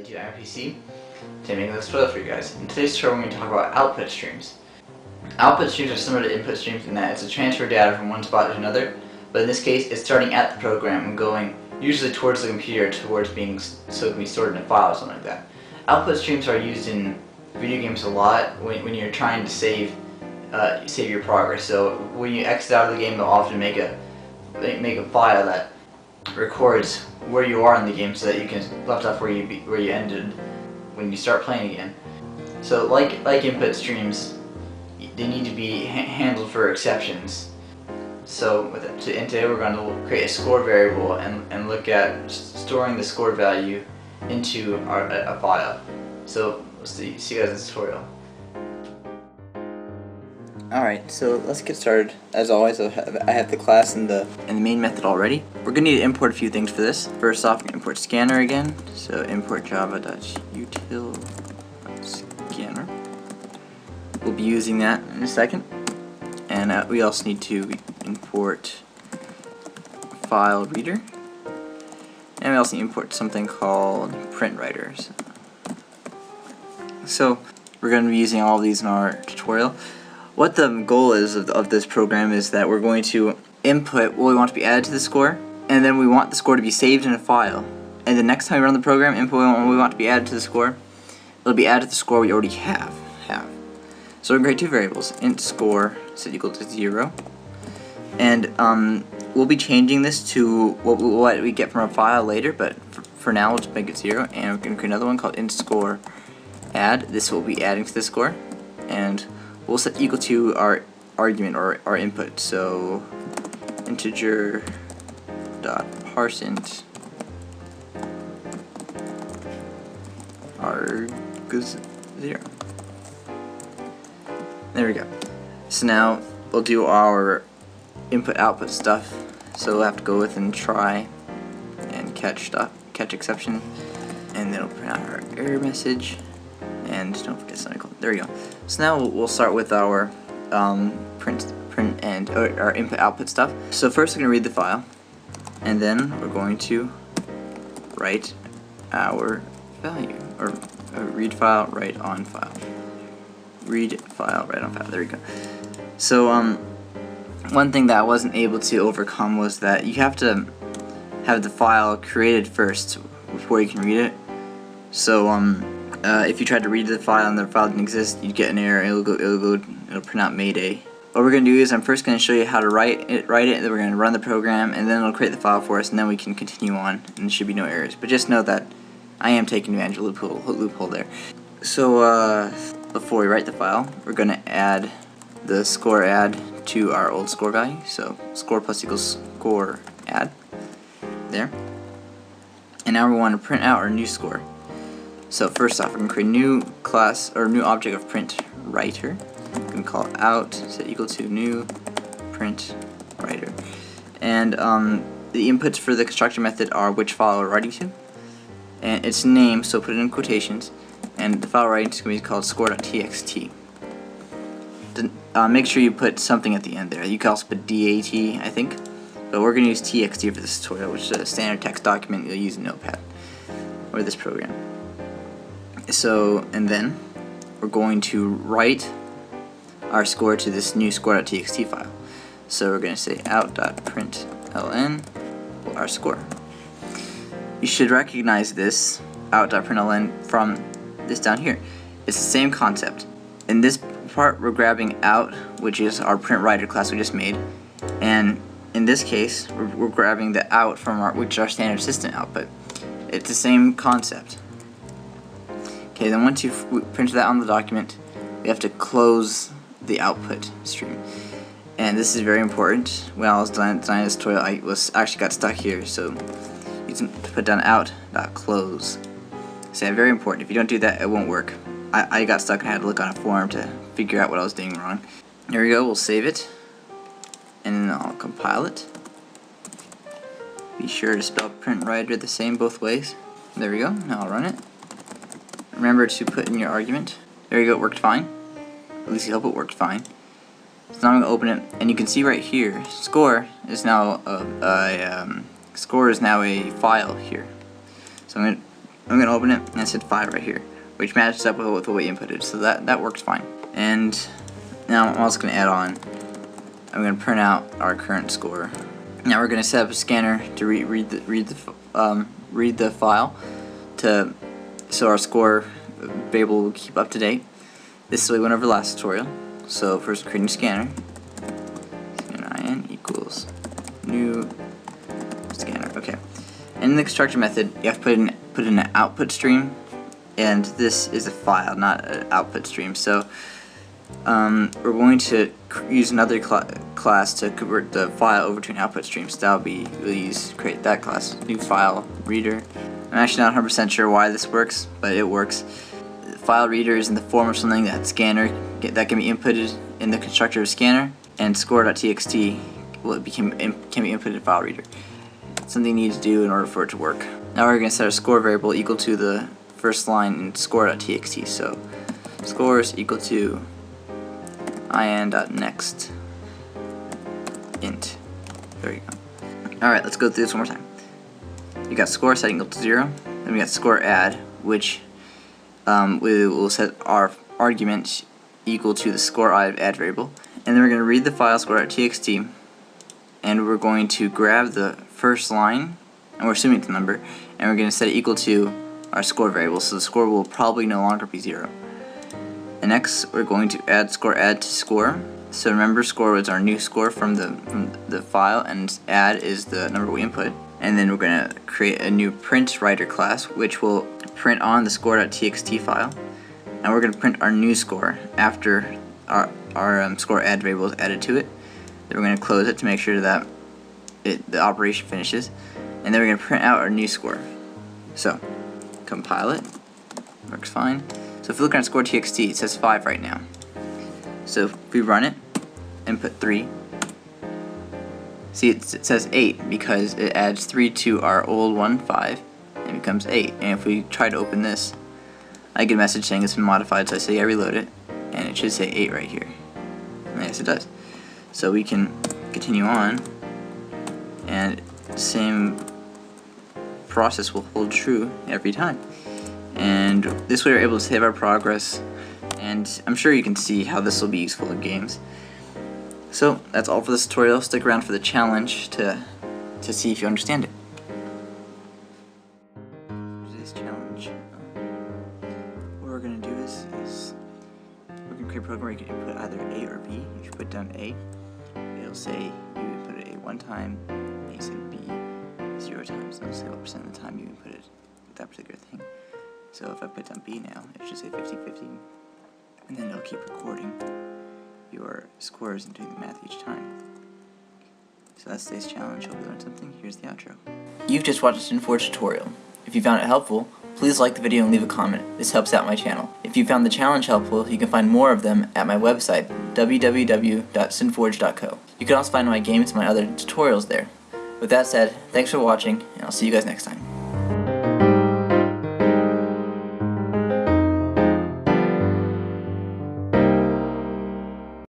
to IPC. Today I'm making this tutorial for you guys. In today's tutorial we're going to talk about output streams. Output streams are similar to input streams in that it's a transfer of data from one spot to another, but in this case it's starting at the program and going usually towards the computer towards being so it can be stored in a file or something like that. Output streams are used in video games a lot when you're trying to save your progress. So when you exit out of the game, they'll often make a file that records where you are in the game so that you can left off where you ended when you start playing again. So like input streams, they need to be handled for exceptions. So today we're going to create a score variable and look at storing the score value into a file. So we'll see you guys in this tutorial. Alright, so let's get started. As always, I have the class and the main method already. We're going to need to import a few things for this. First off, we're going to import scanner again. So import java.util scanner. We'll be using that in a second. And we also need to import file reader. And we also need to import something called print writers. So we're going to be using all of these in our tutorial. What the goal is of this program is that we're going to input what we want to be added to the score, and then we want the score to be saved in a file. And the next time we run the program, input what we want to be added to the score, it'll be added to the score we already have. So we're going to create two variables, int score set equal to 0, and we'll be changing this to what we get from our file later, but for now we'll just make it 0, and we're going to create another one called int score add. This will be adding to the score, and we'll set equal to our argument or our input. So integer dot parseInt arg0. There we go. So now we'll do our input output stuff. So we'll have to go with and try and catch exception, and then we'll print out our error message. And don't forget semicolon. There we go. So now we'll start with our print and our input output stuff. So first we're going to read the file, and then we're going to write our value, or read file, write on file. Read file, write on file. There we go. So one thing that I wasn't able to overcome was that you have to have the file created first before you can read it. So if you tried to read the file and the file didn't exist, you'd get an error. It'll print out Mayday. What we're going to do is I'm first going to show you how to write it, and then we're going to run the program, and then it'll create the file for us, and then we can continue on, and there should be no errors. But just know that I am taking advantage of a loophole there. So before we write the file, we're going to add the score add to our old score value. So score plus equals score add. There. And now we want to print out our new score. So first off, we're going to create a new class or new object of print writer. We're going to call it out set equal to new print writer. And the inputs for the constructor method are which file we're writing to, and its name, so put it in quotations, and the file writing is going to be called score.txt. Make sure you put something at the end there. You can also put DAT, I think, but we're going to use TXT for this tutorial, which is a standard text document you'll use in Notepad or this program. So, and then we're going to write our score to this new score.txt file. So we're going to say out.println our score. You should recognize this out.println from this down here. It's the same concept. In this part we're grabbing out, which is our print writer class we just made, and in this case we're grabbing the out from which is our standard system output. It's the same concept. Okay, then once you've printed that on the document, we have to close the output stream. And this is very important. When I was designing this tutorial, I actually got stuck here, so you can put down out.close. So very important. If you don't do that, it won't work. I got stuck and I had to look on a forum to figure out what I was doing wrong. Here we go, we'll save it, and then I'll compile it. Be sure to spell print writer the same both ways. There we go, now I'll run it. Remember to put in your argument. There you go, it worked fine. At least I hope it worked fine. So now I'm going to open it, and you can see right here, score is now a file here. So I'm going to I'm going to open it, and it said 5 right here, which matches up with what we inputted, so that works fine. And now I'm also going to add on, I'm going to print out our current score. Now we're going to set up a scanner to read the file, so our score variable will keep up to date. This is what we went over last tutorial. So first, creating a scanner. In equals new scanner. Okay. And in the constructor method, you have to put in an output stream, and this is a file, not an output stream. So we're going to use another class to convert the file over to an output stream. So we'll create that class, new file reader. I'm actually not 100% sure why this works, but it works. The file reader is in the form of something that that can be inputted in the constructor of scanner, and score.txt can be inputted in file reader. Something you need to do in order for it to work. Now we're going to set our score variable equal to the first line in score.txt. So score is equal to in.next int. There you go. Alright, let's go through this one more time. We got score set equal to 0, then we got score add, which we will set our argument equal to the score add variable, and then we're going to read the file score.txt, and we're going to grab the first line, and we're assuming it's a number, and we're going to set it equal to our score variable, so the score will probably no longer be 0. And next we're going to add to score. So remember, score was our new score from the file, and add is the number we input. And then we're going to create a new print writer class, which will print on the score.txt file, and we're going to print our new score after our score add variable is added to it. Then we're going to close it to make sure that the operation finishes, and then we're going to print out our new score. So compile it, works fine. So if you look at score.txt, it says 5 right now. So if we run it and put 3, see, it says 8 because it adds 3 to our old one, 5, and it becomes 8. And if we try to open this, I get a message saying it's been modified, so I say I reload it, and it should say 8 right here. And yes, it does. So we can continue on, and the same process will hold true every time. And this way we're able to save our progress, and I'm sure you can see how this will be useful in games. So that's all for this tutorial. Stick around for the challenge to see if you understand it. Today's challenge, what we're going to do is we're going to create a program where you can input either A or B. If you put down A, it'll say you input A 1 time, and you say B 0 times. It'll say what % of the time you inputted that particular thing. So if I put down B now, it should say 50-50, and then it'll keep recording your scores and doing the math each time. So that's today's challenge. Hope you learned something. Here's the outro. You've just watched a SynForge tutorial. If you found it helpful, please like the video and leave a comment. This helps out my channel. If you found the challenge helpful, you can find more of them at my website, www.synforge.co. You can also find my games and my other tutorials there. With that said, thanks for watching, and I'll see you guys next time.